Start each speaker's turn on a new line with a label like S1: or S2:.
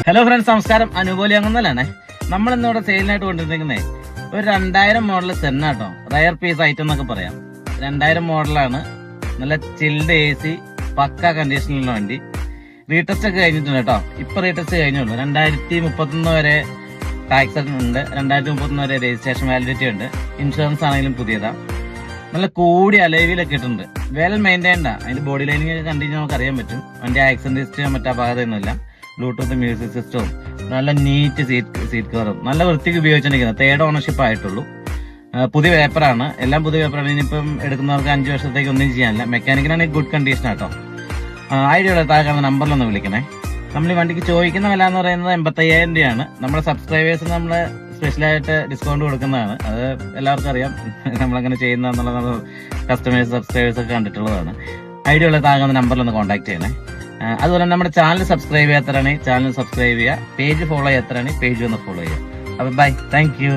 S1: Hello friends, നമസ്കാരം. അനുകൂലി അങ്ങനല്ലേ. നമ്മളിന്നിവിടെ സെയിലിനായിട്ട് കൊണ്ടിരിക്കുന്നത് ഒരു 2000 മോഡൽ സെന്നാട്ടോ. റയർ പീസ് ഐറ്റം എന്നൊക്കെ പറയാം. 2000 മോഡലാണ്. നല്ല ചിൽഡ് AC, പക്ക കണ്ടീഷനിലുള്ള വണ്ടി. റീടെസ്റ്റ് ഒക്കെ കഴിഞ്ഞിട്ടുണ്ട് കേട്ടോ. ഇപ്പൊ റീടെസ്റ്റ് കഴിഞ്ഞുള്ളൂ. 2031 വരെ ടാക്സ് ഉണ്ട്. 2031 വരെ രജിസ്ട്രേഷൻ വാലിഡിറ്റി ഉണ്ട്. ഇൻഷുറൻസ് ആണെങ്കിലും പുതിയതാ. നല്ല കൂടിയ അലൈവിലൊക്കെ ഇട്ടിട്ടുണ്ട്. വെൽ മെയിൻറ്റൈൻഡാ. അതിന്റെ ബോഡി ലൈനിങ് ഒക്കെ കണ്ടിട്ട് നമുക്ക് അറിയാൻ പറ്റും. വണ്ടി ആക്സിഡന്റ് ഹിസ്റ്ററിയോ മറ്റു അപാകതയൊന്നുമില്ല. ബ്ലൂടൂത്ത് മ്യൂസിക് സിസ്റ്റവും നല്ല നീറ്റ് സീറ്റ് കവറും നല്ല വൃത്തിക്ക് ഉപയോഗിച്ചിരിക്കുന്നത്. 3rd ഓണർഷിപ്പ് ആയിട്ടുള്ളൂ. പുതിയ പേപ്പറാണ്. എല്ലാം പുതിയ പേപ്പറാണ്. ഇനിയിപ്പം എടുക്കുന്നവർക്ക് 5 വർഷത്തേക്ക് ഒന്നും ചെയ്യാനില്ല. മെക്കാനിക്കിനാണെങ്കിൽ ഗുഡ് കണ്ടീഷൻ ആട്ടോ. ഐഡിയ ഉള്ള താഴെ കാണുന്ന നമ്പറിലൊന്ന് വിളിക്കണേ. നമ്മൾ ഈ വണ്ടിക്ക് ചോദിക്കുന്ന വില എന്ന് പറയുന്നത് 85,000 രൂപയാണ്. നമ്മുടെ സബ്സ്ക്രൈബേഴ്സിന് നമ്മൾ സ്പെഷ്യലായിട്ട് ഡിസ്കൗണ്ട് കൊടുക്കുന്നതാണ്. അത് എല്ലാവർക്കും അറിയാം. നമ്മളങ്ങനെ ചെയ്യുന്നതെന്നുള്ളത് കസ്റ്റമേഴ്സ് സബ്സ്ക്രൈബേഴ്സ് ഒക്കെ കണ്ടിട്ടുള്ളതാണ്. ഐഡിയ ഉള്ള താഴെ കാണുന്ന നമ്പറിലൊന്ന് കോൺടാക്ട് ചെയ്യണേ. അതുപോലെ നമ്മുടെ ചാനൽ സബ്സ്ക്രൈബ് ചെയ്യാത്തവരാണെങ്കിൽ ചാനൽ സബ്സ്ക്രൈബ് ചെയ്യുക. പേജ് ഫോളോ ചെയ്യാത്തവരാണെങ്കിൽ പേജ് ഒന്ന് ഫോളോ ചെയ്യുക. അപ്പോൾ ബൈ, താങ്ക് യു.